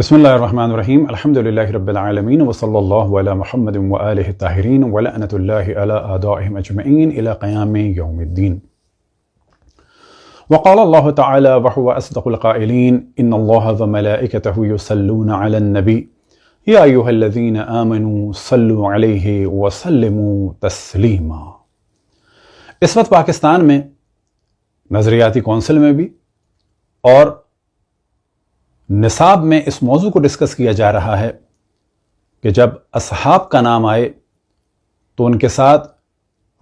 بسم اللہ الرحمن الرحیم الحمد للہ رب العالمین وصلی اللہ علی محمد وآلہ الطاہرین ولعنۃ اللہ علی اعدائہم اجمعین الی قیام یوم الدین وقال اللہ تعالی وهو اصدق القائلین ان اللہ وملائکتہ یصلون علی النبی یا ایھا الذین آمنوا صلوا علیہ وسلموا تسلیما۔ اس وقت پاکستان میں نظریاتی کونسل میں بھی اور نصاب میں اس موضوع کو ڈسکس کیا جا رہا ہے کہ جب اصحاب کا نام آئے تو ان کے ساتھ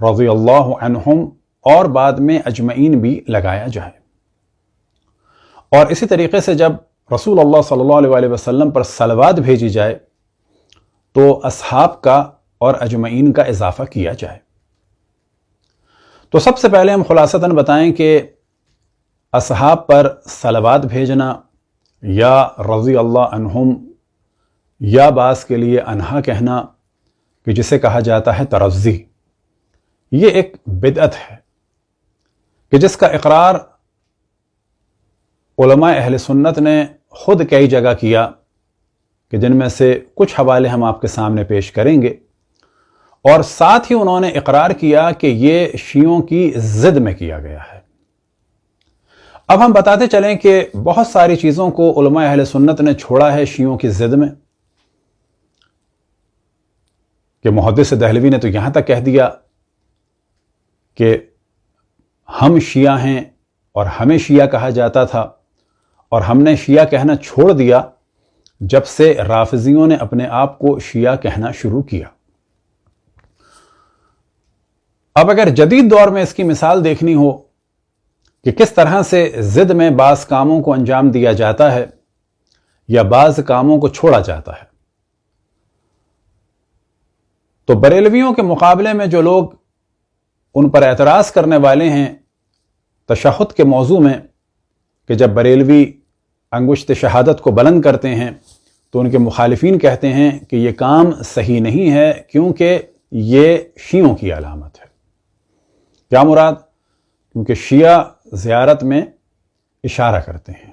رضی اللہ عنہم اور بعد میں اجمعین بھی لگایا جائے، اور اسی طریقے سے جب رسول اللہ صلی اللہ علیہ وسلم پر صلوات بھیجی جائے تو اصحاب کا اور اجمعین کا اضافہ کیا جائے۔ تو سب سے پہلے ہم خلاصتاً بتائیں کہ اصحاب پر صلوات بھیجنا یا رضی اللہ عنہم یا بعض کے لیے عنہا کہنا کہ جسے کہا جاتا ہے ترضی، یہ ایک بدعت ہے کہ جس کا اقرار علماء اہل سنت نے خود کئی جگہ کیا، کہ جن میں سے کچھ حوالے ہم آپ کے سامنے پیش کریں گے، اور ساتھ ہی انہوں نے اقرار کیا کہ یہ شیعوں کی ضد میں کیا گیا ہے۔ اب ہم بتاتے چلیں کہ بہت ساری چیزوں کو علماء اہل سنت نے چھوڑا ہے شیعوں کی ضد میں، کہ محدث دہلوی نے تو یہاں تک کہہ دیا کہ ہم شیعہ ہیں اور ہمیں شیعہ کہا جاتا تھا، اور ہم نے شیعہ کہنا چھوڑ دیا جب سے رافضیوں نے اپنے آپ کو شیعہ کہنا شروع کیا۔ اب اگر جدید دور میں اس کی مثال دیکھنی ہو کہ کس طرح سے ضد میں بعض کاموں کو انجام دیا جاتا ہے یا بعض کاموں کو چھوڑا جاتا ہے، تو بریلویوں کے مقابلے میں جو لوگ ان پر اعتراض کرنے والے ہیں تشہد کے موضوع میں، کہ جب بریلوی انگشت شہادت کو بلند کرتے ہیں تو ان کے مخالفین کہتے ہیں کہ یہ کام صحیح نہیں ہے کیونکہ یہ شیعوں کی علامت ہے۔ کیا مراد؟ کیونکہ شیعہ زیارت میں اشارہ کرتے ہیں،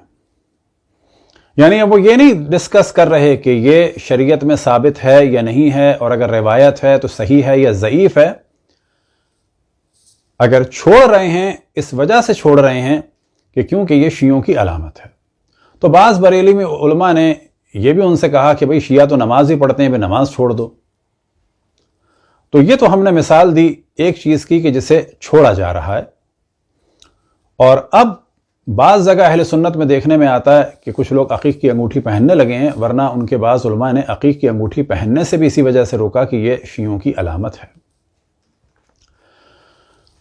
یعنی اب وہ یہ نہیں ڈسکس کر رہے کہ یہ شریعت میں ثابت ہے یا نہیں ہے، اور اگر روایت ہے تو صحیح ہے یا ضعیف ہے۔ اگر چھوڑ رہے ہیں اس وجہ سے چھوڑ رہے ہیں کہ کیونکہ یہ شیعوں کی علامت ہے۔ تو بعض بریلی میں علماء نے یہ بھی ان سے کہا کہ بھئی شیعہ تو نماز ہی پڑھتے ہیں، بھئی نماز چھوڑ دو۔ تو یہ تو ہم نے مثال دی ایک چیز کی کہ جسے چھوڑا جا رہا ہے، اور اب بعض جگہ اہل سنت میں دیکھنے میں آتا ہے کہ کچھ لوگ عقیق کی انگوٹھی پہننے لگے ہیں، ورنہ ان کے بعض علماء نے عقیق کی انگوٹھی پہننے سے بھی اسی وجہ سے روکا کہ یہ شیعوں کی علامت ہے۔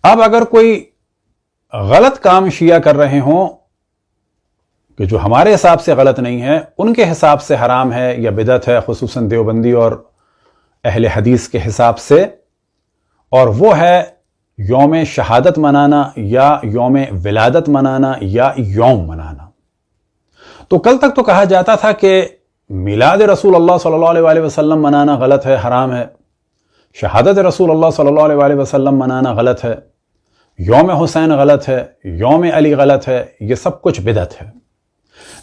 اب اگر کوئی غلط کام شیعہ کر رہے ہوں کہ جو ہمارے حساب سے غلط نہیں ہے، ان کے حساب سے حرام ہے یا بدعت ہے، خصوصاً دیوبندی اور اہل حدیث کے حساب سے، اور وہ ہے یوم شہادت منانا یا یوم ولادت منانا یا یوم منانا۔ تو کل تک تو کہا جاتا تھا کہ میلاد رسول اللہ صلی اللہ علیہ وسلم منانا غلط ہے، حرام ہے، شہادت رسول اللہ صلی اللہ علیہ وسلم منانا غلط ہے، یوم حسین غلط ہے، یوم علی غلط ہے، یہ سب کچھ بدعت ہے۔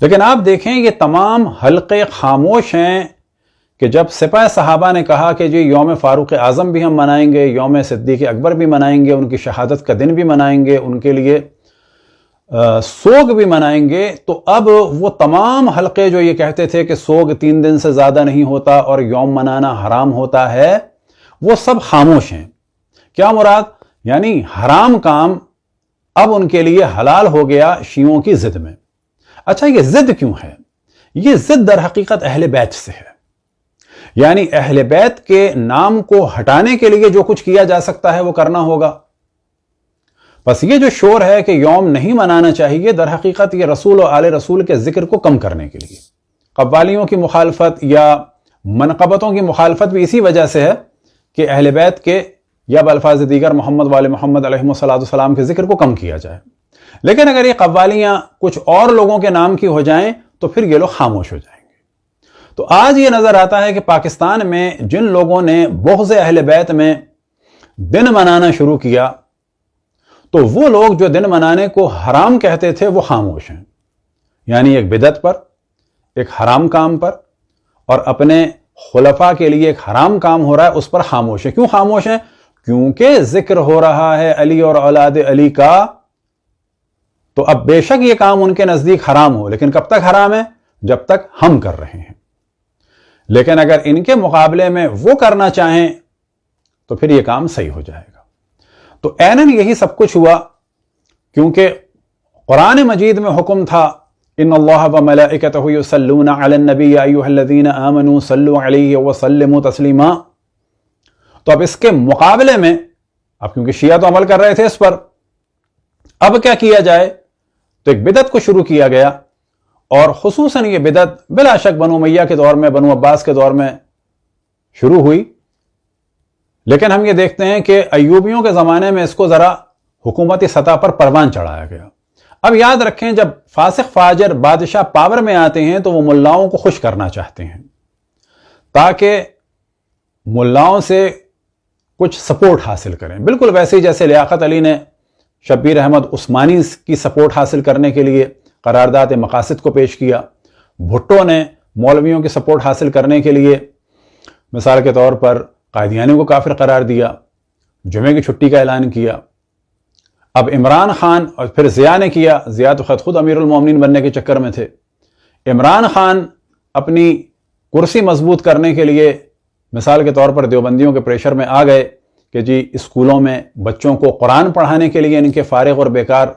لیکن آپ دیکھیں یہ تمام حلقے خاموش ہیں کہ جب سپہ صحابہ نے کہا کہ جی یوم فاروق اعظم بھی ہم منائیں گے، یوم صدیق اکبر بھی منائیں گے، ان کی شہادت کا دن بھی منائیں گے، ان کے لیے سوگ بھی منائیں گے، تو اب وہ تمام حلقے جو یہ کہتے تھے کہ سوگ 3 دن سے زیادہ نہیں ہوتا اور یوم منانا حرام ہوتا ہے، وہ سب خاموش ہیں۔ کیا مراد؟ یعنی حرام کام اب ان کے لیے حلال ہو گیا شیعوں کی ضد میں۔ اچھا، یہ ضد کیوں ہے؟ یہ ضد در حقیقت اہل بیت سے ہے، یعنی اہل بیت کے نام کو ہٹانے کے لیے جو کچھ کیا جا سکتا ہے وہ کرنا ہوگا۔ بس یہ جو شور ہے کہ یوم نہیں منانا چاہیے، در حقیقت یہ رسول و آل رسول کے ذکر کو کم کرنے کے لیے، قوالیوں کی مخالفت یا منقبتوں کی مخالفت بھی اسی وجہ سے ہے کہ اہل بیت کے یا بالفاظ دیگر محمد وآل محمد علیہ السلام کے ذکر کو کم کیا جائے۔ لیکن اگر یہ قوالیاں کچھ اور لوگوں کے نام کی ہو جائیں تو پھر یہ لوگ خاموش ہو جائیں گے۔ تو آج یہ نظر آتا ہے کہ پاکستان میں جن لوگوں نے بغض اہل بیت میں دن منانا شروع کیا، تو وہ لوگ جو دن منانے کو حرام کہتے تھے وہ خاموش ہیں، یعنی ایک بدعت پر، ایک حرام کام پر اور اپنے خلفاء کے لیے ایک حرام کام ہو رہا ہے اس پر خاموش ہیں. کیوں خاموش ہیں؟ کیونکہ ذکر ہو رہا ہے علی اور اولاد علی کا. تو اب بے شک یہ کام ان کے نزدیک حرام ہو، لیکن کب تک حرام ہے؟ جب تک ہم کر رہے ہیں. لیکن اگر ان کے مقابلے میں وہ کرنا چاہیں تو پھر یہ کام صحیح ہو جائے گا. تو عیناً یہی سب کچھ ہوا، کیونکہ قرآن مجید میں حکم تھا ان اللہ وملائکتہ یصلون علی النبی یا ایھا الذین آمنوا صلوا علیہ وسلموا تسلیما. تو اب اس کے مقابلے میں، اب کیونکہ شیعہ تو عمل کر رہے تھے اس پر، اب کیا کیا جائے؟ تو ایک بدعت کو شروع کیا گیا، اور خصوصاً یہ بدعت بلا شک بنو امیہ کے دور میں، بنو عباس کے دور میں شروع ہوئی. لیکن ہم یہ دیکھتے ہیں کہ ایوبیوں کے زمانے میں اس کو ذرا حکومتی سطح پر پروان چڑھایا گیا. اب یاد رکھیں، جب فاسق فاجر بادشاہ پاور میں آتے ہیں تو وہ ملاؤں کو خوش کرنا چاہتے ہیں تاکہ ملاؤں سے کچھ سپورٹ حاصل کریں. بالکل ویسے ہی جیسے لیاقت علی نے شبیر احمد عثمانی کی سپورٹ حاصل کرنے کے لیے قرارداد مقاصد کو پیش کیا، بھٹو نے مولویوں کی سپورٹ حاصل کرنے کے لیے مثال کے طور پر قادیانی کو کافر قرار دیا، جمعے کی چھٹی کا اعلان کیا. اب عمران خان اور پھر ضیاء نے کیا. ضیاء تو خود امیر المومنین بننے کے چکر میں تھے. عمران خان اپنی کرسی مضبوط کرنے کے لیے مثال کے طور پر دیوبندیوں کے پریشر میں آ گئے کہ جی اسکولوں میں بچوں کو قرآن پڑھانے کے لیے ان کے فارغ اور بیکار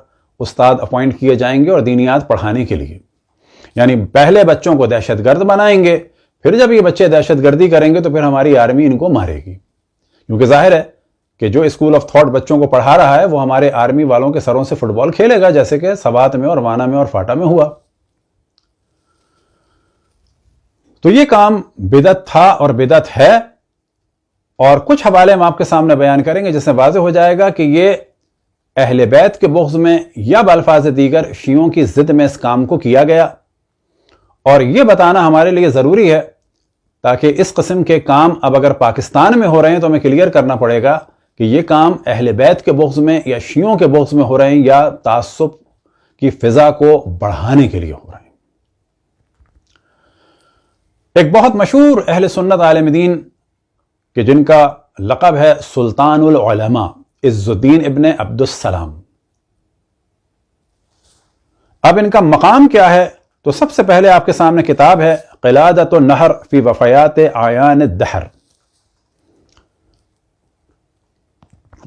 استاد اپوائنٹ کیے جائیں گے اور دینیات پڑھانے کے لیے. یعنی پہلے بچوں کو دہشت گرد بنائیں گے، پھر جب یہ بچے دہشت گردی کریں گے تو پھر ہماری آرمی ان کو مارے گی. کیونکہ ظاہر ہے کہ جو اسکول آف تھاٹ بچوں کو پڑھا رہا ہے وہ ہمارے آرمی والوں کے سروں سے فٹ بال کھیلے گا، جیسے کہ سوات میں اور وانا میں اور فاٹا میں ہوا. تو یہ کام بدعت تھا اور بدعت ہے، اور کچھ حوالے ہم آپ کے سامنے بیان کریں گے جس سے واضح ہو جائے گا کہ یہ اہل بیت کے بغض میں یا بالفاظ دیگر شیعوں کی ضد میں اس کام کو کیا گیا. اور یہ بتانا ہمارے لیے ضروری ہے تاکہ اس قسم کے کام اب اگر پاکستان میں ہو رہے ہیں تو ہمیں کلیئر کرنا پڑے گا کہ یہ کام اہل بیت کے بغض میں یا شیعوں کے بغض میں ہو رہے ہیں یا تعصب کی فضا کو بڑھانے کے لیے ہو رہے ہیں. ایک بہت مشہور اہل سنت عالم دین کہ جن کا لقب ہے سلطان العلماء، عز الدین ابن عبد السلام. اب ان کا مقام کیا ہے؟ تو سب سے پہلے آپ کے سامنے کتاب ہے قلادۃ النہر فی وفیات اعیان الدہر،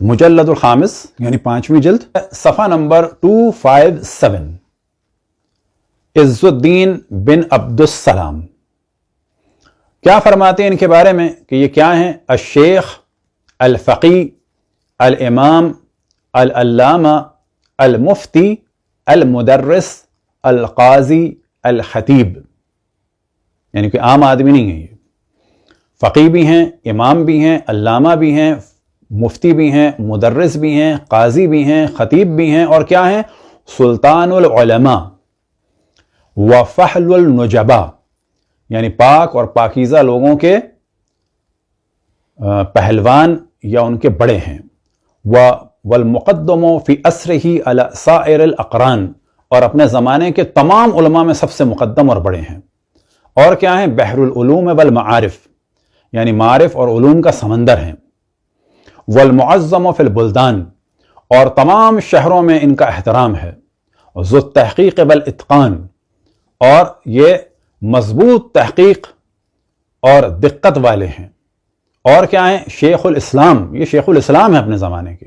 مجلد الخامس یعنی 5ویں جلد، صفحہ نمبر 257. عز الدین بن عبد السلام کیا فرماتے ہیں ان کے بارے میں کہ یہ کیا ہیں؟ الشیخ، الفقی، الامام، العلامہ، المفتی، المدرس، القاضی، الخطیب. یعنی کہ عام آدمی نہیں ہے، یہ فقی بھی ہیں، امام بھی ہیں، علامہ بھی ہیں، مفتی بھی ہیں، مدرس بھی ہیں، قاضی بھی ہیں، خطیب بھی ہیں، اور کیا ہیں؟ سلطان العلماء وفحل النجبا، یعنی پاک اور پاکیزہ لوگوں کے پہلوان یا ان کے بڑے ہیں. والمقدم فی عصرہ علی سائر الاقران، اور اپنے زمانے کے تمام علماء میں سب سے مقدم اور بڑے ہیں. اور کیا ہیں؟ بحر العلوم والمعارف، یعنی معارف اور علوم کا سمندر ہیں. والمعظم فی البلدان، اور تمام شہروں میں ان کا احترام ہے. ذو التحقیق والاتقان، اور یہ مضبوط تحقیق اور دقت والے ہیں. اور کیا ہیں؟ شیخ الاسلام، یہ شیخ الاسلام ہے اپنے زمانے کے.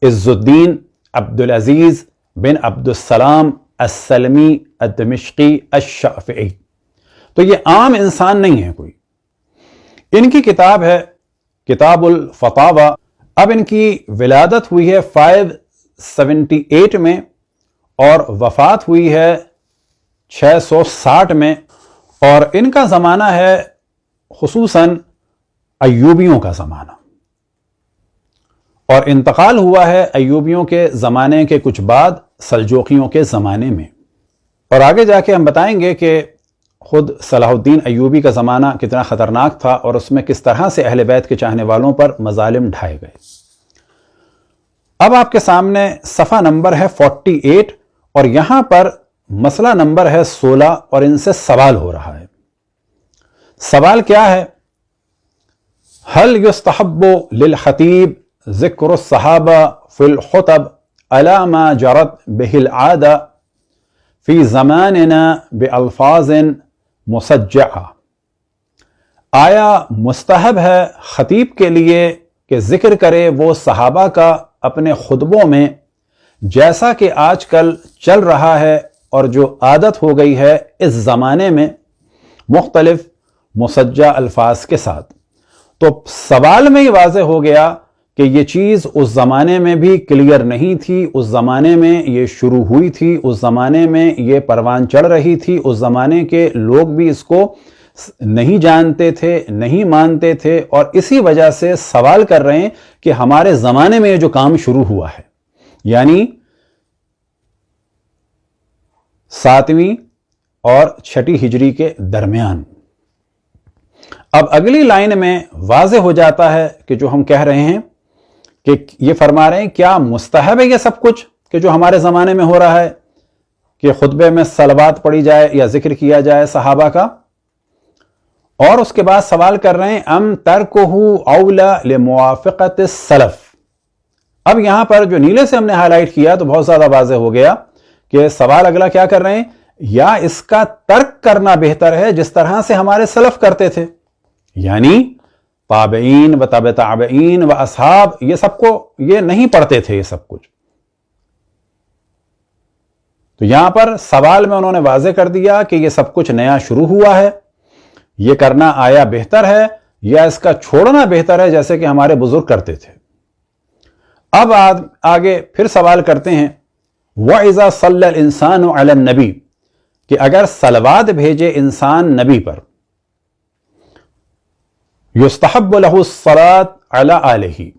عز الدین عبد العزیز بن عبد السلام السلمی الدمشقی الشافعی. تو یہ عام انسان نہیں ہے کوئی. ان کی کتاب ہے کتاب الفتاوی. اب ان کی ولادت ہوئی ہے 578 میں اور وفات ہوئی ہے 660 میں، اور ان کا زمانہ ہے خصوصاً ایوبیوں کا زمانہ، اور انتقال ہوا ہے ایوبیوں کے زمانے کے کچھ بعد سلجوقیوں کے زمانے میں. اور آگے جا کے ہم بتائیں گے کہ خود صلاح الدین ایوبی کا زمانہ کتنا خطرناک تھا اور اس میں کس طرح سے اہل بیت کے چاہنے والوں پر مظالم ڈھائے گئے. اب آپ کے سامنے صفحہ نمبر ہے 48، اور یہاں پر مسئلہ نمبر ہے 16 اور ان سے سوال ہو رہا ہے. سوال کیا ہے؟ هل يستحب للخطيب ذکر الصحابہ فی الخطب علی ما جرت به العادہ فی زماننا بألفاظ مسجعہ. آیا مستحب ہے خطیب کے لیے کہ ذکر کرے وہ صحابہ کا اپنے خطبوں میں جیسا کہ آج کل چل رہا ہے اور جو عادت ہو گئی ہے اس زمانے میں مختلف مسجع الفاظ کے ساتھ؟ تو سوال میں ہی واضح ہو گیا کہ یہ چیز اس زمانے میں بھی کلیئر نہیں تھی، اس زمانے میں یہ شروع ہوئی تھی، اس زمانے میں یہ پروان چڑھ رہی تھی، اس زمانے کے لوگ بھی اس کو نہیں جانتے تھے، نہیں مانتے تھے، اور اسی وجہ سے سوال کر رہے ہیں کہ ہمارے زمانے میں یہ جو کام شروع ہوا ہے، یعنی 7ویں اور 6 ہجری کے درمیان. اب اگلی لائن میں واضح ہو جاتا ہے کہ جو ہم کہہ رہے ہیں کہ یہ فرما رہے ہیں کیا مستحب ہے یہ سب کچھ کہ جو ہمارے زمانے میں ہو رہا ہے کہ خطبے میں صلوات پڑھی جائے یا ذکر کیا جائے صحابہ کا. اور اس کے بعد سوال کر رہے ہیں ام ترکہ اولا لموافقت السلف. اب یہاں پر جو نیلے سے ہم نے ہائی لائٹ کیا تو بہت زیادہ واضح ہو گیا کہ سوال اگلا کیا کر رہے ہیں، یا اس کا ترک کرنا بہتر ہے جس طرح سے ہمارے سلف کرتے تھے، یعنی تابعین و تابع تابعین و اصحاب یہ سب کو یہ نہیں پڑھتے تھے یہ سب کچھ. تو یہاں پر سوال میں انہوں نے واضح کر دیا کہ یہ سب کچھ نیا شروع ہوا ہے، یہ کرنا آیا بہتر ہے یا اس کا چھوڑنا بہتر ہے جیسے کہ ہمارے بزرگ کرتے تھے. اب آگے پھر سوال کرتے ہیں وَإِذَا صَلَّى الْإِنسَانُ عَلَى النَّبِي، کہ اگر صلوات بھیجے انسان نبی پر، یستحب لہ الصلاۃ علی آلہ،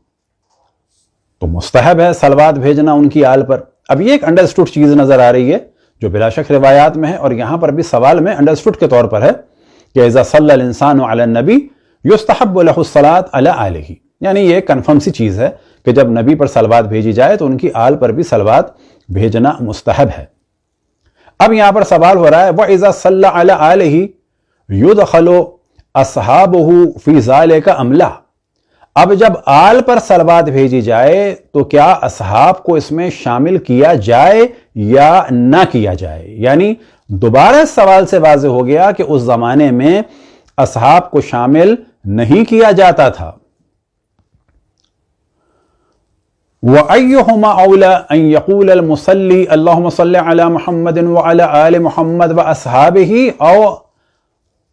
تو مستحب ہے صلوات بھیجنا ان کی آل پر. اب یہ ایک انڈرسٹوڈ چیز نظر آ رہی ہے جو بلا شک روایات میں ہے، اور یہاں پر بھی سوال میں انڈرسٹوڈ کے طور پر ہے کہ اذا صلی الانسان علی النبی یستحب لہ الصلاۃ علی آلہ، یعنی یہ کنفرم سی چیز ہے کہ جب نبی پر صلوات بھیجی جائے تو ان کی آل پر بھی صلوات بھیجنا مستحب ہے. اب یہاں پر سوال ہو رہا ہے وَإِذَا صَلَّى عَلَى آلِهِ يُدْخَلُ أَصْحَابُهُ فِي ذَلِكَ أَمْ لَا. اب جب آل پر صلوات بھیجی جائے تو کیا اصحاب کو اس میں شامل کیا جائے یا نہ کیا جائے؟ یعنی دوبارہ سوال سے واضح ہو گیا کہ اس زمانے میں اصحاب کو شامل نہیں کیا جاتا تھا. وَأَيُّهُمَا أَوْلَى أَن يَقُولَ الْمُصَلِّي اللَّهُمَّ صَلِّ عَلَى مُحَمَّدٍ وَعَلَى آلِ مُحَمَّدٍ وَأَصْحَابِهِ أَوْ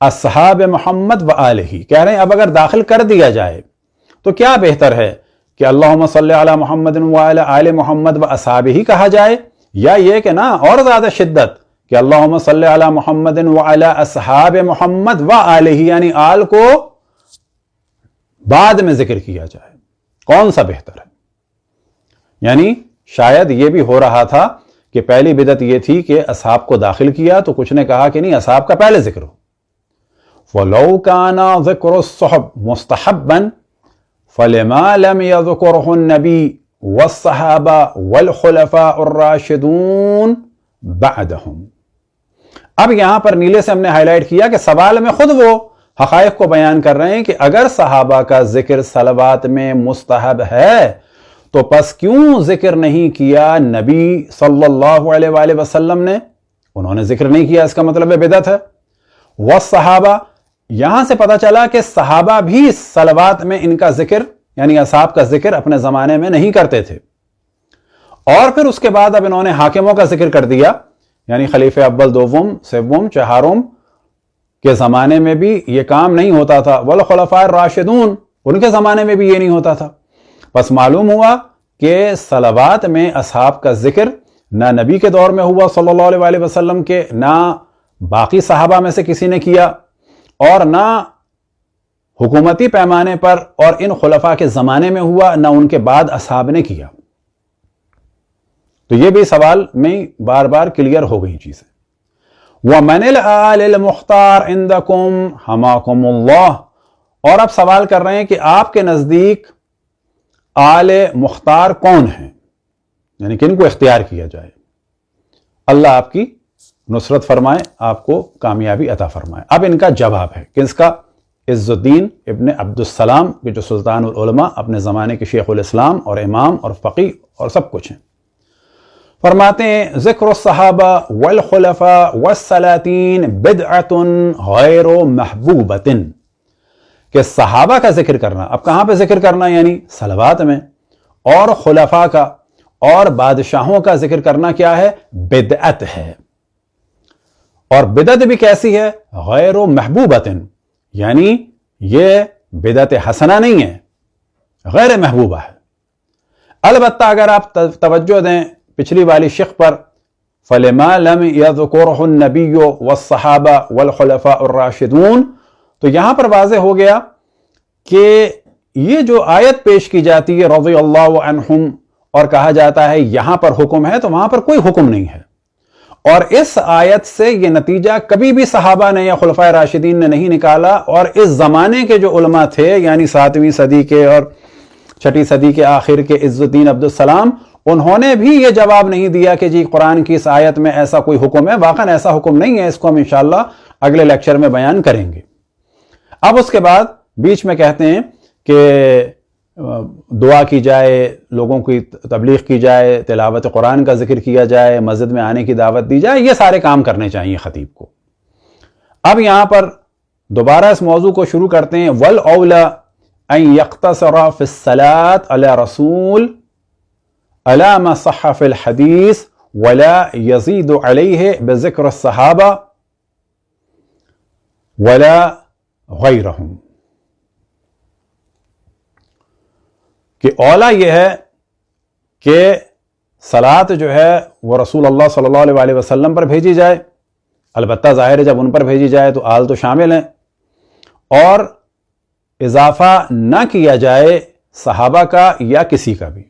أَصْحَابِ مُحَمَّدٍ وَآلِهِ. کہہ رہے ہیں اب اگر داخل کر دیا جائے تو کیا بہتر ہے کہ اللہم صلی علی محمد وعلی آل محمد وأصحابہ کہا جائے، یا یہ کہ نا اور زیادہ شدت کہ اللہم صلی علی محمد وعلی اصحاب محمد وآلہ، یعنی آل کو بعد میں ذکر کیا جائے؟ کون سا بہتر ہے؟ یعنی شاید یہ بھی ہو رہا تھا کہ پہلی بدعت یہ تھی کہ اصحاب کو داخل کیا تو کچھ نے کہا کہ نہیں اصحاب کا پہلے ذکر ہو. وَلَوْ كَانَ ذِكْرُ الصُّحْبِ مُسْتَحَبًّا فَلِمَا لَمْ يَذْكُرْهُ النَّبِيُّ وَالصَّحَابَةُ وَالْخُلَفَاءُ الرَّاشِدُونَ بَعْدَهُمْ. اب یہاں پر نیلے سے ہم نے ہائی لائٹ کیا کہ سوال میں خود وہ حقائق کو بیان کر رہے ہیں کہ اگر صحابہ کا ذکر صلوات میں مستحب ہے تو پس کیوں ذکر نہیں کیا نبی صلی اللہ علیہ وآلہ وسلم نے؟ انہوں نے ذکر نہیں کیا، اس کا مطلب ہے بدعت ہے. والصحابہ، یہاں سے پتا چلا کہ صحابہ بھی صلوات میں ان کا ذکر یعنی اصحاب کا ذکر اپنے زمانے میں نہیں کرتے تھے. اور پھر اس کے بعد اب انہوں نے حاکموں کا ذکر کر دیا، یعنی خلیفہ اول، دوم، سوم، چہارم کے زمانے میں بھی یہ کام نہیں ہوتا تھا. والخلفاء الراشدون، ان کے زمانے میں بھی یہ نہیں ہوتا تھا. پس معلوم ہوا کہ صلوات میں اصحاب کا ذکر نہ نبی کے دور میں ہوا صلی اللہ علیہ وآلہ وسلم کے، نہ باقی صحابہ میں سے کسی نے کیا، اور نہ حکومتی پیمانے پر اور ان خلفاء کے زمانے میں ہوا، نہ ان کے بعد اصحاب نے کیا. تو یہ بھی سوال میں بار بار کلیئر ہو گئی چیزیں. وَمَنِ الْآلِ الْمُخْتَارِ عِنْدَكُمْ حَمَاكُمُ اللَّهُ. اور اب سوال کر رہے ہیں کہ آپ کے نزدیک آل مختار کون ہیں، یعنی کن کو اختیار کیا جائے؟ اللہ آپ کی نصرت فرمائے، آپ کو کامیابی عطا فرمائے۔ اب ان کا جواب ہے، کس کا؟ عز الدین ابن عبدالسلام کے جو سلطان العلماء، اپنے زمانے کے شیخ الاسلام اور امام اور فقیہ اور سب کچھ ہیں۔ فرماتے ہیں ذکر الصحابہ والخلفاء والسلاطین بدعۃ غیر محبوبۃ، کہ صحابہ کا ذکر کرنا، اب کہاں پہ ذکر کرنا؟ یعنی صلوات میں، اور خلفاء کا اور بادشاہوں کا ذکر کرنا کیا ہے؟ بدعت ہے۔ اور بدعت بھی کیسی ہے؟ غیر محبوبۃ، یعنی یہ بدعت حسنہ نہیں ہے، غیر محبوبہ ہے۔ البتہ اگر آپ توجہ دیں پچھلی والی شق پر، فَلِمَا لَمْ يَذْكُرْهُ النَّبِيُّ وَالصَّحَابَةُ وَالْخُلَفَاءُ الرَّاشِدُونَ، تو یہاں پر واضح ہو گیا کہ یہ جو آیت پیش کی جاتی ہے رضی اللہ عنہم، اور کہا جاتا ہے یہاں پر حکم ہے، تو وہاں پر کوئی حکم نہیں ہے۔ اور اس آیت سے یہ نتیجہ کبھی بھی صحابہ نے یا خلفائے راشدین نے نہیں نکالا، اور اس زمانے کے جو علماء تھے، یعنی 7ویں صدی کے اور 6ٹھی صدی کے آخر کے عز الدین عبدالسلام، انہوں نے بھی یہ جواب نہیں دیا کہ جی قرآن کی اس آیت میں ایسا کوئی حکم ہے۔ واقعاً ایسا حکم نہیں ہے، اس کو ہم انشاءاللہ اگلے لیکچر میں بیان کریں گے۔ اب اس کے بعد بیچ میں کہتے ہیں کہ دعا کی جائے، لوگوں کی تبلیغ کی جائے، تلاوت قرآن کا ذکر کیا جائے، مسجد میں آنے کی دعوت دی جائے، یہ سارے کام کرنے چاہیے خطیب کو۔ اب یہاں پر دوبارہ اس موضوع کو شروع کرتے ہیں، وَالْأَوْلَى أَن يَقْتَصِرَ فِي الصَّلَاةِ عَلَى رَسُولٍ عَلَى مَا صَحَّ فِي الْحَدِيثِ وَلَا يَزِيدُ عَلَيْهِ بِذِكْرِ الصَّحَابَةِ وَلَا غَيْرَهُمْ، کہ اولا یہ ہے کہ صلاۃ جو ہے وہ رسول اللہ صلی اللہ علیہ وسلم پر بھیجی جائے، البتہ ظاہر ہے جب ان پر بھیجی جائے تو آل تو شامل ہیں، اور اضافہ نہ کیا جائے صحابہ کا یا کسی کا بھی۔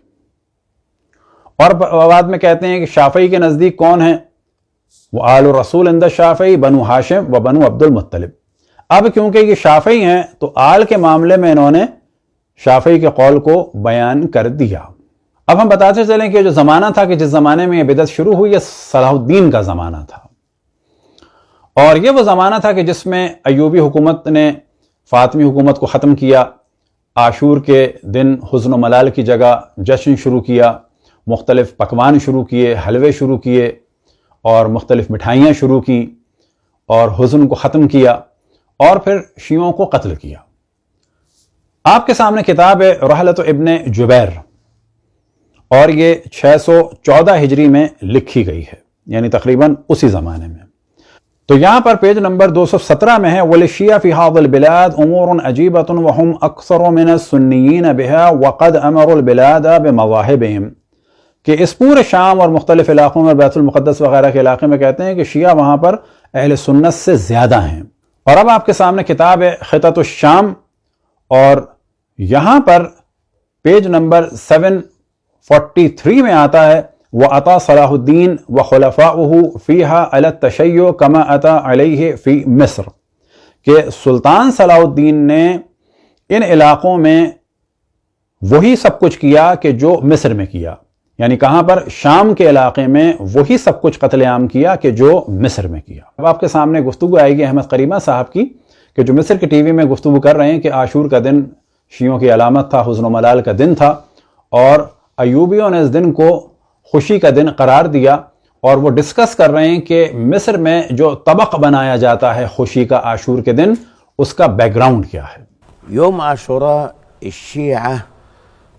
اور بعد میں کہتے ہیں کہ شافعی کے نزدیک کون ہیں؟ وہ آل الرسول عند الشافعی بنو ہاشم و بنو عبد المطلب۔ اب کیونکہ یہ شافعی ہیں تو آل کے معاملے میں انہوں نے شافعی کے قول کو بیان کر دیا۔ اب ہم بتاتے چلیں کہ جو زمانہ تھا کہ جس زمانے میں یہ بدعت شروع ہوئی، یہ صلاح الدین کا زمانہ تھا، اور یہ وہ زمانہ تھا کہ جس میں ایوبی حکومت نے فاطمی حکومت کو ختم کیا، عاشور کے دن حزن و ملال کی جگہ جشن شروع کیا، مختلف پکوان شروع کیے، حلوے شروع کیے، اور مختلف مٹھائیاں شروع کی، اور حزن کو ختم کیا، اور پھر شیعوں کو قتل کیا۔ آپ کے سامنے کتاب ہے رحلت ابن جبیر، اور یہ 614 ہجری میں لکھی گئی ہے، یعنی تقریباً اسی زمانے میں۔ تو یہاں پر پیج نمبر 217 میں ہے وَلِلشِّيَعِ فِي هَذِهِ الْبِلَادِ أُمُورٌ عَجِيبَةٌ وَهُمْ أَكْثَرُ مِنَ السُّنِّيِّينَ بِهَا وَقَدْ أَمَرُوا الْبِلَادَ بِمَذَاهِبِهِمْ، کہ اس پورے شام اور مختلف علاقوں میں، بیت المقدس وغیرہ کے علاقے میں کہتے ہیں کہ شیعہ وہاں پر اہل سنت سے زیادہ ہیں۔ اور اب آپ کے سامنے کتاب ہے خطۃ الشام، اور یہاں پر پیج نمبر 743 میں آتا ہے وَأَتَى صلاح الدین وَخُلَفَاؤُهُ فِيهَا عَلَى التَّشَيُّعِ كَمَا أَتَى عَلَيْهِ فِي مصر، کہ سلطان صلاح الدین نے ان علاقوں میں وہی سب کچھ کیا کہ جو مصر میں کیا، یعنی کہاں پر؟ شام کے علاقے میں وہی سب کچھ قتل عام کیا کہ جو مصر میں کیا۔ اب آپ کے سامنے گفتگو آئے گی احمد قریمہ صاحب کی، کہ جو مصر کی ٹی وی میں گفتگو کر رہے ہیں کہ عاشور کا دن شیعوں کی علامت تھا، حزن و ملال کا دن تھا، اور ایوبیوں نے اس دن کو خوشی کا دن قرار دیا، اور وہ ڈسکس کر رہے ہیں کہ مصر میں جو طبق بنایا جاتا ہے خوشی کا عاشور کے دن، اس کا بیک گراؤنڈ کیا ہے۔ يوم عاشوراء الشيعة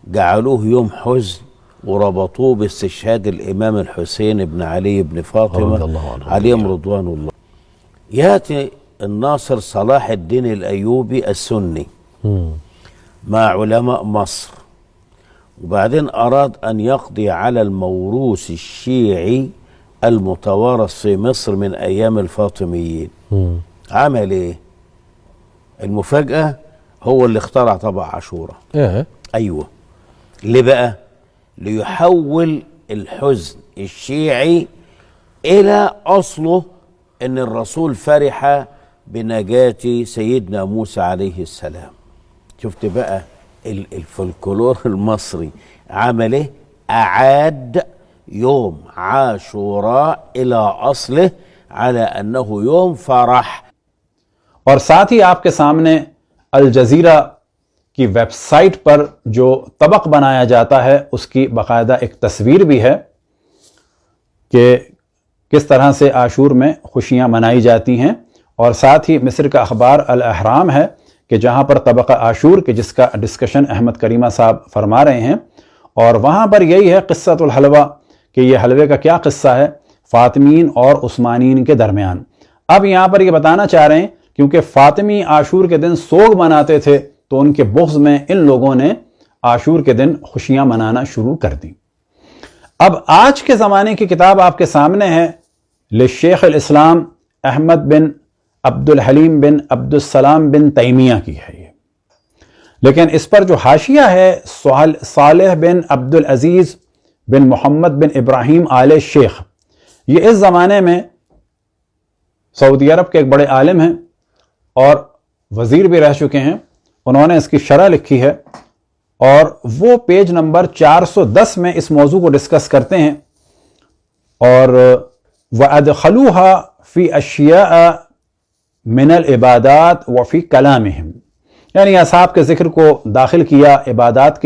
جعلوه يوم حزن وربطوه باستشهاد الإمام الحسين بن علي بن فاطمة عليهم رضوان الله. يأتي الناصر صلاح الدين الأيوبي السني مع علماء مصر، وبعدين أراد أن يقضي على الموروث الشيعي المتوارث في مصر من أيام الفاطميين. عمل إيه؟ المفاجأة هو اللي اخترع طبع عاشوراء. أيوة. ليه بقى؟ ليحول الحزن الشيعي إلى أصله إن الرسول فرح بنجاة سيدنا موسى عليه السلام. شفت بقى الفولكلور المصري عمل ايه؟ أعاد يوم عاشوراء إلى أصله على أنه يوم فرح. اور ساتھ ہی آپ کے سامنے الجزیرہ کی ویب سائٹ پر جو طبق بنایا جاتا ہے اس کی باقاعدہ ایک تصویر بھی ہے کہ کس طرح سے عاشور میں خوشیاں منائی جاتی ہیں، اور ساتھ ہی مصر کا اخبار الاہرام ہے کہ جہاں پر طبق عاشور کے جس کا ڈسکشن احمد کریمہ صاحب فرما رہے ہیں، اور وہاں پر یہی ہے قصۃ الحلوہ کہ یہ حلوے کا کیا قصہ ہے فاطمین اور عثمانین کے درمیان۔ اب یہاں پر یہ بتانا چاہ رہے ہیں کیونکہ فاطمی عاشور کے دن سوگ مناتے تھے تو ان کے بغض میں ان لوگوں نے عاشور کے دن خوشیاں منانا شروع کر دیں۔ اب آج کے زمانے کی کتاب آپ کے سامنے ہے، لشیخ الاسلام احمد بن عبد الحلیم بن عبد السلام بن تیمیہ کی ہے یہ، لیکن اس پر جو حاشیہ ہے صالح بن عبد العزیز بن محمد بن ابراہیم آل شیخ، یہ اس زمانے میں سعودی عرب کے ایک بڑے عالم ہیں اور وزیر بھی رہ چکے ہیں، انہوں نے اس کی شرح لکھی ہے اور وہ پیج نمبر 410 میں اس موضوع کو ڈسکس کرتے ہیں، اور وَأَدْخَلُوهَا فِي أَشْيَاءَ مِنَ الْعِبَادَاتِ وَفِي كَلَامِهِمْ، یعنی اصحاب کے ذکر کو داخل کیا عبادات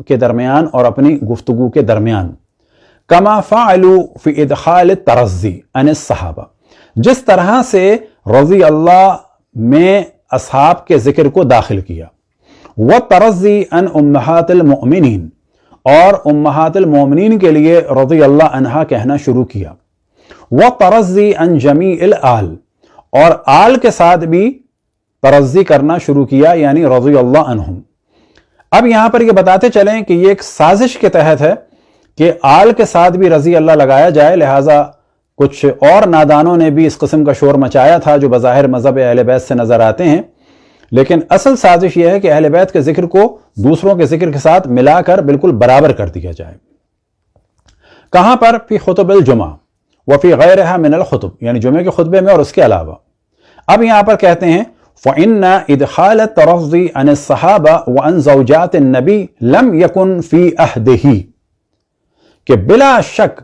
کے درمیان اور اپنی گفتگو کے درمیان، كَمَا فَعَلُوا فِي إِدْخَالِ التَّرَزِّي عَنِ الصَّحَابَةِ، جس طرح سے رضی اللہ میں اصحاب کے ذکر کو داخل کیا، وَالتَّرَزِّي عَنْ أُمَّهَاتِ الْمُؤْمِنِينَ، اور امہات المومنین کے لیے رضی اللہ عنہا کہنا شروع کیا، وَالتَّرَزِّي عَنْ جَمِيعِ الْآلِ، اور آل کے ساتھ بھی ترزی کرنا شروع کیا یعنی رضی اللہ عنہم۔ اب یہاں پر یہ بتاتے چلیں کہ یہ ایک سازش کے تحت ہے کہ آل کے ساتھ بھی رضی اللہ لگایا جائے، لہٰذا کچھ اور نادانوں نے بھی اس قسم کا شور مچایا تھا جو بظاہر مذہب اہل بیت سے نظر آتے ہیں، لیکن اصل سازش یہ ہے کہ اہل بیت کے ذکر کو دوسروں کے ذکر کے ساتھ ملا کر بالکل برابر کر دیا جائے۔ کہاں پر؟ فی خطب الجمعہ وفی غیرہا من الخطب، یعنی جمعے کے خطبے میں اور اس کے علاوہ۔ اب یہاں پر کہتے ہیں فَإِنَّ إِدْخَالَ التَّرَزِّي عَنِ الصَّحَابَةِ وَعَنْ زَوْجَاتِ النَّبِيِّ لَمْ يَكُنْ فِي عَهْدِهِ، کہ بلا شک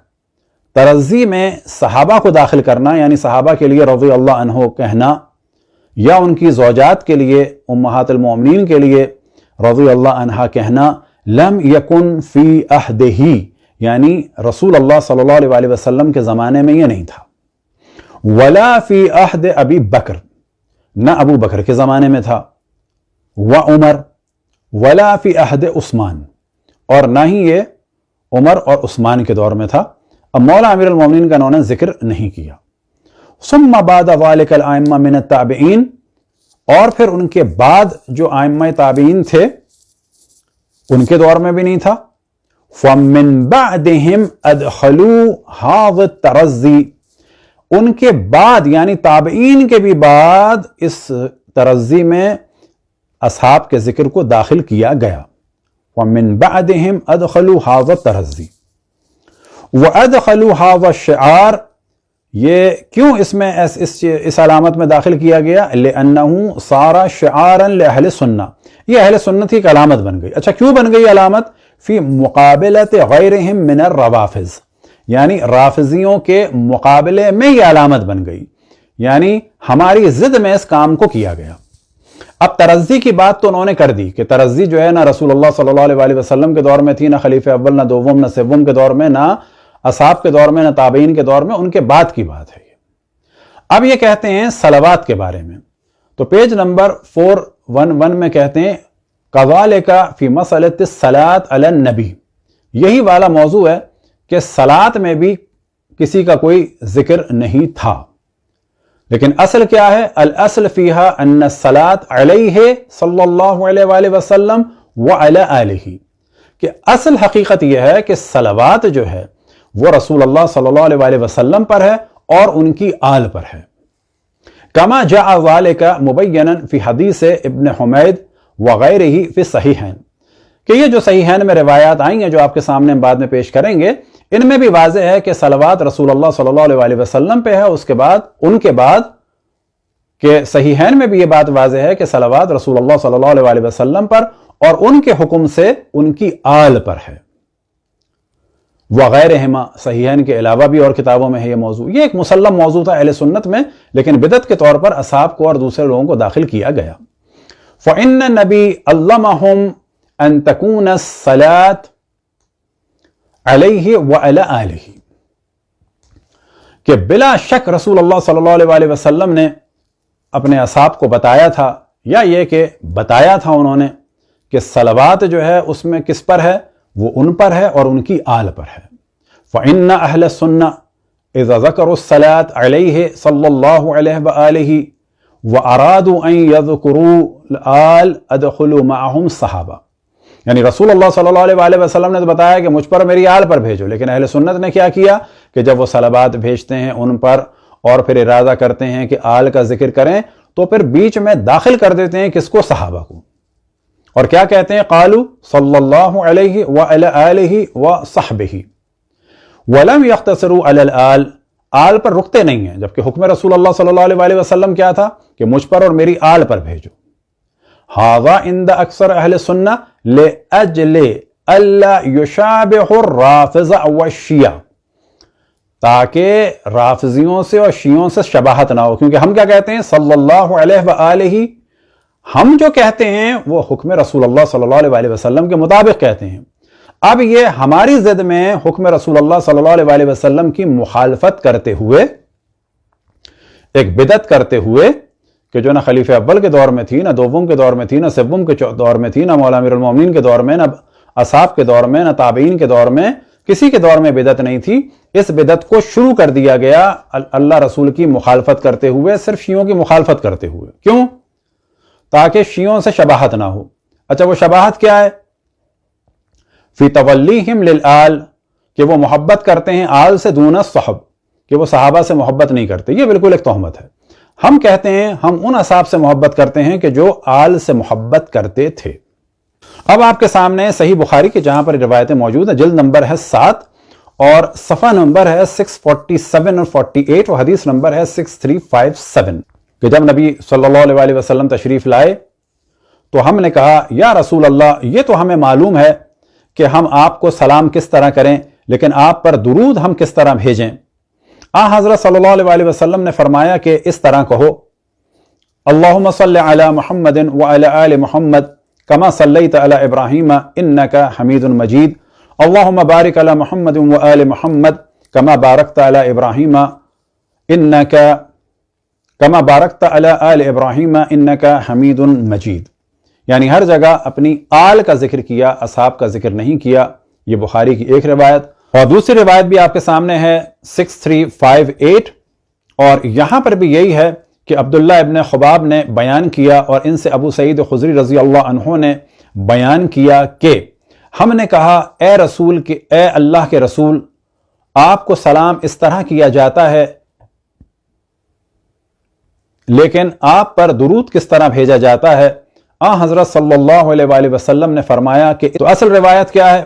ترزی میں صحابہ کو داخل کرنا یعنی صحابہ کے لیے رضی اللہ عنہ کہنا یا ان کی زوجات کے لیے امہات المومنین کے لیے رضی اللہ عنہا کہنا، لم یکن فی عہدہ، یعنی رسول اللہ صلی اللہ علیہ وسلم کے زمانے میں یہ نہیں تھا، ولا فی عہد ابی بکر، نہ ابو بکر کے زمانے میں تھا، وعمر، ولا فی عہد عثمان، اور نہ ہی یہ عمر اور عثمان کے دور میں تھا۔ اب مولا امیر المومنین کا انہوں نے ذکر نہیں کیا۔ ثم بعد ذلك الائمہ من التابعین، اور پھر ان کے بعد جو ائمہ تابعین تھے ان کے دور میں بھی نہیں تھا۔ فمن بعدهم ادخلوا هذا الترزی، ان کے بعد یعنی تابعین کے بھی بعد اس ترزی میں اصحاب کے ذکر کو داخل کیا گیا۔ ومن بعدهم ادخلوا هذا الترزی وادخلوا هذا الشعار، یہ کیوں اس میں اس علامت میں داخل کیا گیا؟ لأنه صار شعارا لأہل سنہ، یہ اہل سنت کی علامت بن گئی۔ اچھا کیوں بن گئی علامت؟ فی مقابلت غیرہم من الروافض، یعنی رافضیوں کے مقابلے میں یہ علامت بن گئی، یعنی ہماری ضد میں اس کام کو کیا گیا۔ اب ترزی کی بات تو انہوں نے کر دی کہ ترزی جو ہے نہ رسول اللہ صلی اللہ علیہ وسلم کے دور میں تھی، نہ خلیفہ اول، نہ دوم، نہ سوم کے دور میں، نہ اصحاب کے دور میں، نہ تابعین کے دور میں، ان کے بعد کی بات ہے یہ۔ اب یہ کہتے ہیں صلوات کے بارے میں، تو پیج نمبر 411 میں کہتے ہیں کذالک فی مسئلۃ الصلاۃ علی النبی، یہی والا موضوع ہے کہ صلاۃ میں بھی کسی کا کوئی ذکر نہیں تھا، لیکن اصل کیا ہے؟ الاصل فیہا ان الصلاۃ علیہ صلی اللہ علیہ وآلہ وسلم وعلی آلہ، کہ اصل حقیقت یہ ہے کہ صلوات جو ہے وہ رسول اللہ صلی اللہ علیہ وآلہ وسلم پر ہے اور ان کی آل پر ہے۔ کما جاء ذالک مبینا فی حدیث ابن حمید وغیرہ فی صحیحین، کہ یہ جو صحیحین میں روایات آئی ہیں جو آپ کے سامنے ہم بعد میں پیش کریں گے، ان میں بھی واضح ہے کہ صلوات رسول اللہ صلی اللہ علیہ وآلہ وسلم پہ ہے، اس کے بعد ان کے بعد کہ صحیحین میں بھی یہ بات واضح ہے کہ صلوات رسول اللہ صلی اللہ علیہ وآلہ وسلم پر اور ان کے حکم سے ان کی آل پر ہے۔ وغیرہما، صحیحین کے علاوہ بھی اور کتابوں میں ہے یہ موضوع. یہ ایک مسلم موضوع تھا اہل سنت میں، لیکن بدعت کے طور پر اصحاب کو اور دوسرے لوگوں کو داخل کیا گیا. فإن النبی علمہم ان تکون الصلاۃ علیہ وعلی آلہ، کہ بلا شک رسول اللہ صلی اللہ علیہ وسلم نے اپنے اصحاب کو بتایا تھا، یا یہ کہ بتایا تھا انہوں نے کہ صلوات جو ہے اس میں کس پر ہے؟ وہ ان پر ہے اور ان کی آل پر ہے. فإن اہل السنہ اذا ذکروا الصلاۃ علیہ صلی اللہ علیہ وآلہ وارادوا ان یذکروا الآل ادخلوا معہم صحابہ. یعنی رسول اللہ صلی اللہ علیہ وسلم نے تو بتایا کہ مجھ پر میری آل پر بھیجو، لیکن اہل سنت نے کیا کیا کہ جب وہ صلوات بھیجتے ہیں ان پر اور پھر ارادہ کرتے ہیں کہ آل کا ذکر کریں، تو پھر بیچ میں داخل کر دیتے ہیں کس کو؟ صحابہ کو. اور کیا کہتے ہیں؟ قالوا صلی اللہ علیہ وعلی آلہ وصحبہ ولم یختصروا علی الآل، آل پر رکتے نہیں ہیں، جبکہ حکم رسول اللہ صلی اللہ علیہ وسلم کیا تھا کہ مجھ پر اور میری آل پر بھیجو. ھذا عند اکثر اہل سنہ لأجل الا یشابہ الرافضہ والشیعہ، تاکہ رافضیوں سے اور شیعوں سے شباہت نہ ہو. کیونکہ ہم کیا کہتے ہیں؟ صلی اللہ علیہ وآلہ، ہم جو کہتے ہیں وہ حکم رسول اللہ صلی اللہ علیہ وسلم کے مطابق کہتے ہیں. اب یہ ہماری ضد میں حکم رسول اللہ صلی اللہ علیہ وسلم کی مخالفت کرتے ہوئے، ایک بدعت کرتے ہوئے کہ جو نہ خلیفہ اول کے دور میں تھی، نہ دوم کے دور میں تھی، نہ سوم کے دور میں تھی، نہ مولا امیر المومنین کے دور میں، نہ اصحاب کے دور میں، نہ تابعین کے دور میں، کسی کے دور میں بدعت نہیں تھی. اس بدعت کو شروع کر دیا گیا اللہ رسول کی مخالفت کرتے ہوئے، صرف شیعوں کی مخالفت کرتے ہوئے. کیوں؟ تاکہ شیعوں سے شباہت نہ ہو. اچھا، وہ شباہت کیا ہے؟ فی تولیہم للآل، کہ وہ محبت کرتے ہیں آل سے دون الصحب، کہ وہ صحابہ سے محبت نہیں کرتے. یہ بالکل ایک تہمت ہے. ہم کہتے ہیں ہم ان اصحاب سے محبت کرتے ہیں کہ جو آل سے محبت کرتے تھے. اب آپ کے سامنے صحیح بخاری کی جہاں پر روایتیں موجود ہیں، جلد نمبر ہے 7 اور صفحہ نمبر ہے 647 اور 48 اور حدیث نمبر ہے 6357، کہ جب نبی صلی اللہ علیہ وسلم تشریف لائے تو ہم نے کہا یا رسول اللہ، یہ تو ہمیں معلوم ہے کہ ہم آپ کو سلام کس طرح کریں، لیکن آپ پر درود ہم کس طرح بھیجیں؟ حضرت صلی اللہ علیہ وسلم نے فرمایا کہ اس طرح کہو، اللہم صلی علی محمد وعلی آل محمد کما صلیت علی ابراہیم انک حمید مجید، اللہم بارک علی محمد وآل محمد کما بارکت علی ابراہیم انک کما بارکت علی آل ابراہیم انک حمید مجید. یعنی ہر جگہ اپنی آل کا ذکر کیا، اصحاب کا ذکر نہیں کیا. یہ بخاری کی ایک روایت، اور دوسری روایت بھی آپ کے سامنے ہے 6358، اور یہاں پر بھی یہی ہے کہ عبداللہ ابن خباب نے بیان کیا اور ان سے ابو سعید خدری رضی اللہ عنہ نے بیان کیا کہ ہم نے کہا اے رسول کے اے اللہ کے رسول، آپ کو سلام اس طرح کیا جاتا ہے، لیکن آپ پر درود کس طرح بھیجا جاتا ہے؟ حضرت صلی اللہ علیہ وآلہ وسلم نے فرمایا کہ تو اصل روایت کیا ہے؟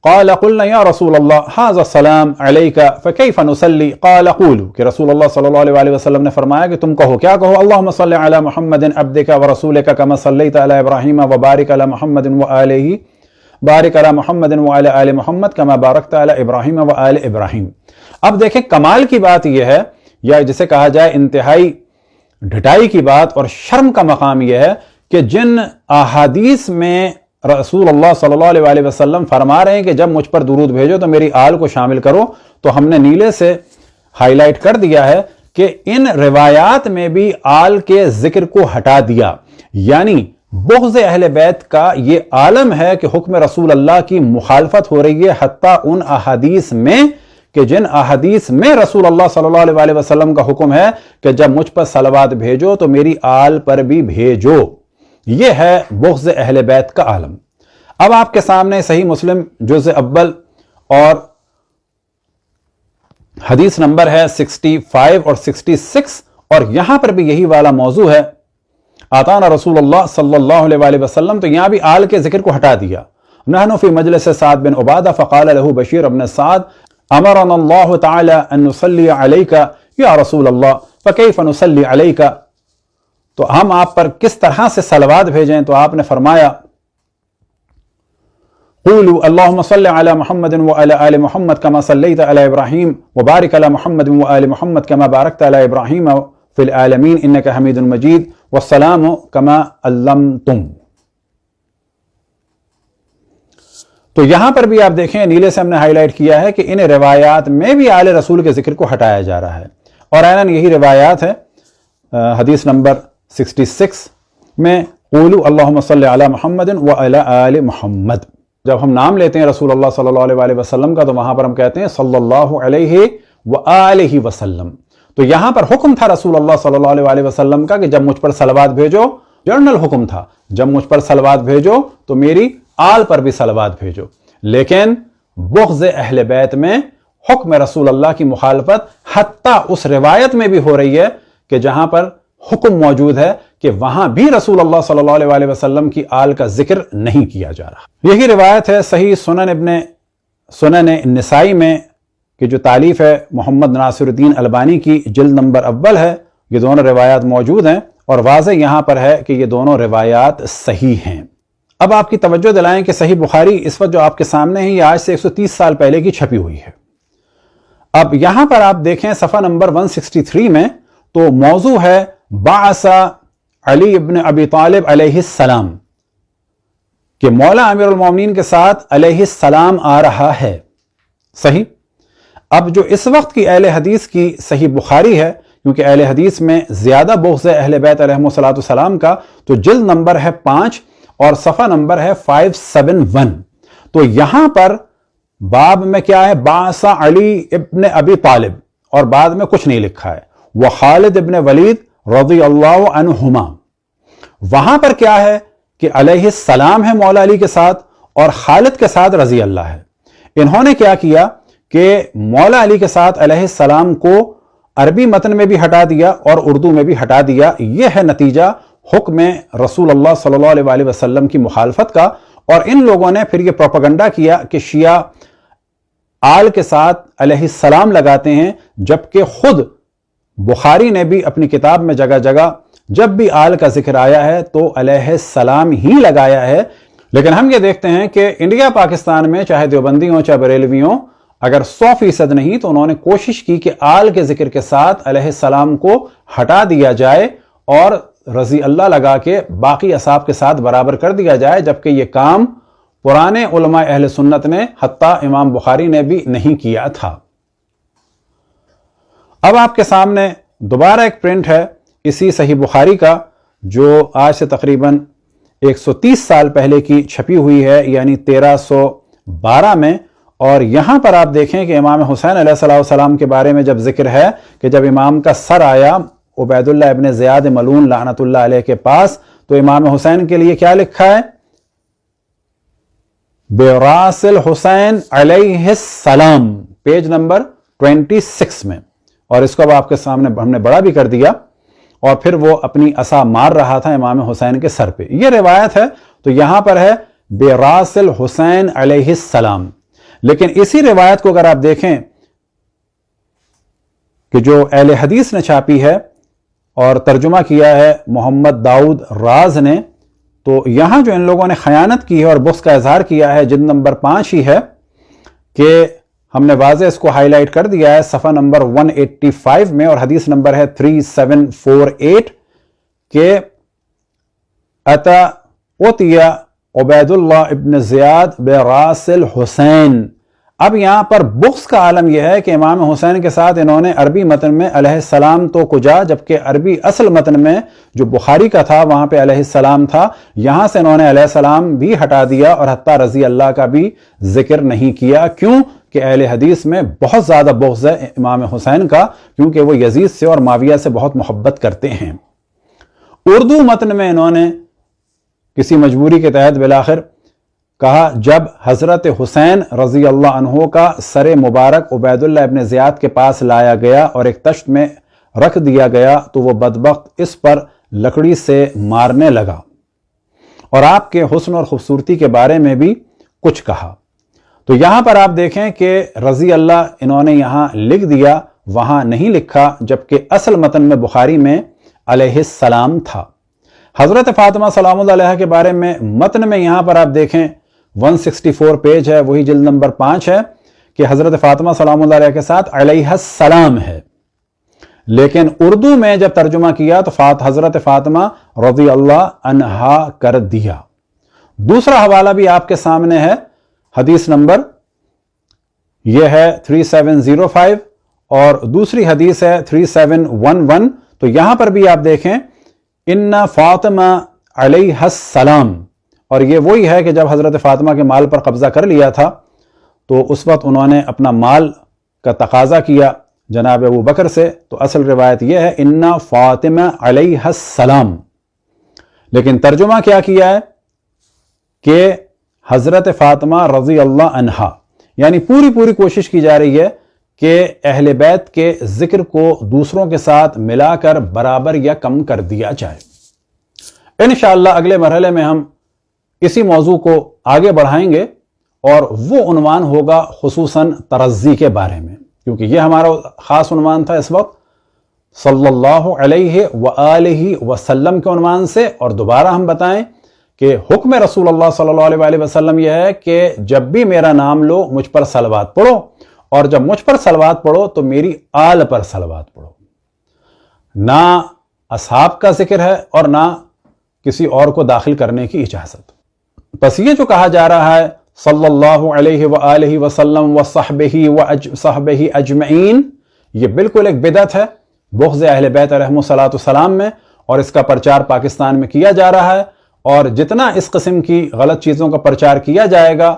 قال قلنا یا رسول اللہ ھذا السلام علیک فکیف نصلی؟ قال قولوا، کہ رسول اللہ صلی اللہ علیہ وآلہ وسلم نے فرمایا کہ تم کہو، کیا کہو؟ اللہم صلی علی محمد عبدک ورسولک کما صلیت علی ابراہیم وبارک علی محمد وآلہ بارک علی محمد وعلی آل محمد کما بارکت علی ابراہیم وآل ابراہیم. اب دیکھیں کمال کی بات یہ ہے، یا جسے کہا جائے انتہائی ڈھٹائی کی بات اور شرم کا مقام یہ ہے کہ جن احادیث میں رسول اللہ صلی اللہ علیہ وآلہ وسلم فرما رہے ہیں کہ جب مجھ پر درود بھیجو تو میری آل کو شامل کرو، تو ہم نے نیلے سے ہائی لائٹ کر دیا ہے کہ ان روایات میں بھی آل کے ذکر کو ہٹا دیا. یعنی بغض اہل بیت کا یہ عالم ہے کہ حکم رسول اللہ کی مخالفت ہو رہی ہے، حتیٰ ان احادیث میں کہ جن احادیث میں رسول اللہ صلی اللہ علیہ وآلہ وسلم کا حکم ہے کہ جب مجھ پر صلوات بھیجو تو میری آل پر بھی بھیجو. یہ ہے بغض اہل بیت کا عالم. اب آپ کے سامنے صحیح مسلم جزء اول اور حدیث نمبر ہے 65 اور 66، اور یہاں پر بھی یہی والا موضوع ہے، آتانا رسول اللہ صلی اللہ علیہ وآلہ وسلم. تو یہاں بھی آل کے ذکر کو ہٹا دیا. نحن فی مجلس سعد بن عبادہ فقال له بشیر بن سعد امرنا اللہ تعالی ان نصلی علیک یا رسول اللہ فکیف نصلی علیک، تو ہم آپ پر کس طرح سے صلوات بھیجیں؟ تو آپ نے فرمایا قولوا اللهم صل على محمد وعلى آل محمد كما صليت على إبراهيم وبارك على محمد وآل محمد كما باركت على إبراهيم في العالمين إنك حميد مجيد والسلام كما علمتم. تو یہاں پر بھی آپ دیکھیں نیلے سے ہم نے ہائی لائٹ کیا ہے کہ ان روایات میں بھی آل رسول کے ذکر کو ہٹایا جا رہا ہے، اور عیناً یہی روایات ہے حدیث نمبر 66 میں قولوا اللہم صلی علی محمد وعلی آل محمد. جب ہم نام لیتے ہیں رسول اللہ صلی اللہ علیہ وسلم کا تو وہاں پر ہم کہتے ہیں صلی اللہ علیہ وآلہ وسلم. تو یہاں پر حکم تھا رسول اللہ صلی اللہ علیہ وسلم کا کہ جب مجھ پر صلوات بھیجو، جنرل حکم تھا، جب مجھ پر صلوات بھیجو تو میری آل پر بھی صلوات بھیجو. لیکن بغض اہل بیت میں حکم رسول اللہ کی مخالفت حتیٰ اس روایت میں بھی ہو رہی ہے کہ جہاں پر حکم موجود ہے کہ وہاں بھی رسول اللہ صلی اللہ علیہ وسلم کی آل کا ذکر نہیں کیا جا رہا. یہی روایت ہے صحیح سنن نسائی میں کہ جو تالیف ہے محمد ناصر الدین البانی کی، جلد نمبر اول ہے. یہ دونوں روایات موجود ہیں اور واضح یہاں پر ہے کہ یہ دونوں روایات صحیح ہیں. اب آپ کی توجہ دلائیں کہ صحیح بخاری اس وقت جو آپ کے سامنے ہے یہ آج سے 130 سال پہلے کی چھپی ہوئی ہے. اب یہاں پر آپ دیکھیں صفحہ نمبر 163 میں تو موضوع ہے بعث علی ابن ابی طالب علیہ السلام، کہ مولا امیر المومنین کے ساتھ علیہ السلام آ رہا ہے. صحیح. اب جو اس وقت کی اہل حدیث کی صحیح بخاری ہے، کیونکہ اہل حدیث میں زیادہ بغض ہے اہل بیت علیہم السلام کا، تو جلد نمبر ہے 5 اور صفحہ نمبر ہے 571. تو یہاں پر باب میں کیا ہے؟ بعث علی ابن ابی طالب، اور بعد میں کچھ نہیں لکھا ہے، وہ خالد ابن ولید رضی اللہ عنہما. وہاں پر کیا ہے کہ علیہ السلام ہے مولا علی کے ساتھ اور خالد کے ساتھ رضی اللہ ہے. انہوں نے کیا کیا کہ مولا علی کے ساتھ علیہ السلام کو عربی متن میں بھی ہٹا دیا اور اردو میں بھی ہٹا دیا. یہ ہے نتیجہ حکم رسول اللہ صلی اللہ علیہ وسلم کی مخالفت کا. اور ان لوگوں نے پھر یہ پروپیگنڈا کیا کہ شیعہ آل کے ساتھ علیہ السلام لگاتے ہیں، جبکہ خود بخاری نے بھی اپنی کتاب میں جگہ جگہ جب بھی آل کا ذکر آیا ہے تو علیہ السلام ہی لگایا ہے. لیکن ہم یہ دیکھتے ہیں کہ انڈیا پاکستان میں چاہے دیوبندی ہوں چاہے بریلوی ہوں، اگر 100% نہیں تو انہوں نے کوشش کی کہ آل کے ذکر کے ساتھ علیہ السلام کو ہٹا دیا جائے اور رضی اللہ لگا کے باقی اصحاب کے ساتھ برابر کر دیا جائے، جبکہ یہ کام پرانے علماء اہل سنت نے حتیٰ امام بخاری نے بھی نہیں کیا تھا. اب آپ کے سامنے دوبارہ ایک پرنٹ ہے اسی صحیح بخاری کا، جو آج سے تقریباً 130 سال پہلے کی چھپی ہوئی ہے، یعنی 1312 میں. اور یہاں پر آپ دیکھیں کہ امام حسین علیہ السلام کے بارے میں جب ذکر ہے کہ جب امام کا سر آیا عبید اللہ ابن زیاد ملعون لعنت اللہ علیہ کے پاس، تو امام حسین کے لیے کیا لکھا ہے؟ براس الحسین علیہ السلام، پیج نمبر 26 میں. اور اس کو اب آپ کے سامنے ہم نے بڑا بھی کر دیا، اور پھر وہ اپنی عصا مار رہا تھا امام حسین کے سر پہ. یہ روایت ہے. تو یہاں پر ہے براس الحسین علیہ السلام. لیکن اسی روایت کو اگر آپ دیکھیں کہ جو اہل حدیث نے چھاپی ہے اور ترجمہ کیا ہے محمد داؤد راز نے، تو یہاں جو ان لوگوں نے خیانت کی ہے اور بغض کا اظہار کیا ہے، جلد نمبر 5 ہی ہے کہ ہم نے واضح اس کو ہائی لائٹ کر دیا ہے صفحہ نمبر 185 میں، اور حدیث نمبر ہے 3748 کہ اتا اوتیا عبید اللہ ابن زیاد براس الحسین. اب یہاں پر بغض کا عالم یہ ہے کہ امام حسین کے ساتھ انہوں نے عربی متن میں علیہ السلام تو کجا، جبکہ عربی اصل متن میں جو بخاری کا تھا وہاں پہ علیہ السلام تھا، یہاں سے انہوں نے علیہ السلام بھی ہٹا دیا اور حتیٰ رضی اللہ کا بھی ذکر نہیں کیا. کیوں کہ اہل حدیث میں بہت زیادہ بغض ہے امام حسین کا، کیونکہ وہ یزید سے اور معاویہ سے بہت محبت کرتے ہیں. اردو متن میں انہوں نے کسی مجبوری کے تحت بالآخر کہا جب حضرت حسین رضی اللہ عنہ کا سر مبارک عبید اللہ ابن زیاد کے پاس لایا گیا اور ایک تشت میں رکھ دیا گیا تو وہ بدبخت اس پر لکڑی سے مارنے لگا، اور آپ کے حسن اور خوبصورتی کے بارے میں بھی کچھ کہا. تو یہاں پر آپ دیکھیں کہ رضی اللہ انہوں نے یہاں لکھ دیا، وہاں نہیں لکھا، جبکہ اصل متن میں بخاری میں علیہ السلام تھا. حضرت فاطمہ سلام اللہ علیہ کے بارے میں متن میں یہاں پر آپ دیکھیں 164 پیج ہے، وہی جلد نمبر 5 ہے کہ حضرت فاطمہ سلام اللہ علیہ کے ساتھ علیہ السلام ہے، لیکن اردو میں جب ترجمہ کیا تو حضرت فاطمہ رضی اللہ عنہا کر دیا۔ دوسرا حوالہ بھی آپ کے سامنے ہے، حدیث نمبر یہ ہے 3705 اور دوسری حدیث ہے 3711۔ تو یہاں پر بھی آپ دیکھیں ان فاطمہ علیہ السلام، اور یہ وہی ہے کہ جب حضرت فاطمہ کے مال پر قبضہ کر لیا تھا تو اس وقت انہوں نے اپنا مال کا تقاضا کیا جناب ابو بکر سے، تو اصل روایت یہ ہے ان فاطمہ علیہ السلام، لیکن ترجمہ کیا کیا ہے کہ حضرت فاطمہ رضی اللہ عنہا، یعنی پوری کوشش کی جا رہی ہے کہ اہل بیت کے ذکر کو دوسروں کے ساتھ ملا کر برابر یا کم کر دیا جائے۔ انشاءاللہ اگلے مرحلے میں ہم اسی موضوع کو آگے بڑھائیں گے اور وہ عنوان ہوگا خصوصاً ترضی کے بارے میں، کیونکہ یہ ہمارا خاص عنوان تھا اس وقت صلی اللہ علیہ وآلہ وسلم کے عنوان سے۔ اور دوبارہ ہم بتائیں کہ حکم رسول اللہ صلی اللہ علیہ وآلہ وسلم یہ ہے کہ جب بھی میرا نام لو مجھ پر صلوات پڑھو، اور جب مجھ پر صلوات پڑھو تو میری آل پر صلوات پڑھو۔ نہ اصحاب کا ذکر ہے اور نہ کسی اور کو داخل کرنے کی اجازت۔ بس یہ جو کہا جا رہا ہے صلی اللہ علیہ وآلہ وسلم وصحبہ اجمعین، یہ بالکل ایک بدعت ہے بغض اہل بیت علیہم الصلاۃ والسلام میں، اور اس کا پرچار پاکستان میں کیا جا رہا ہے، اور جتنا اس قسم کی غلط چیزوں کا پرچار کیا جائے گا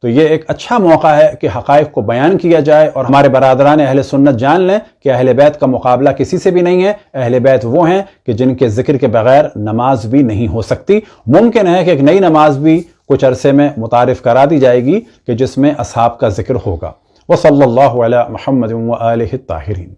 تو یہ ایک اچھا موقع ہے کہ حقائق کو بیان کیا جائے اور ہمارے برادران اہل سنت جان لیں کہ اہل بیت کا مقابلہ کسی سے بھی نہیں ہے۔ اہل بیت وہ ہیں کہ جن کے ذکر کے بغیر نماز بھی نہیں ہو سکتی۔ ممکن ہے کہ ایک نئی نماز بھی کچھ عرصے میں متعارف کرا دی جائے گی کہ جس میں اصحاب کا ذکر ہوگا۔ وصلی اللہ علی محمد وآلہ الطاہرین۔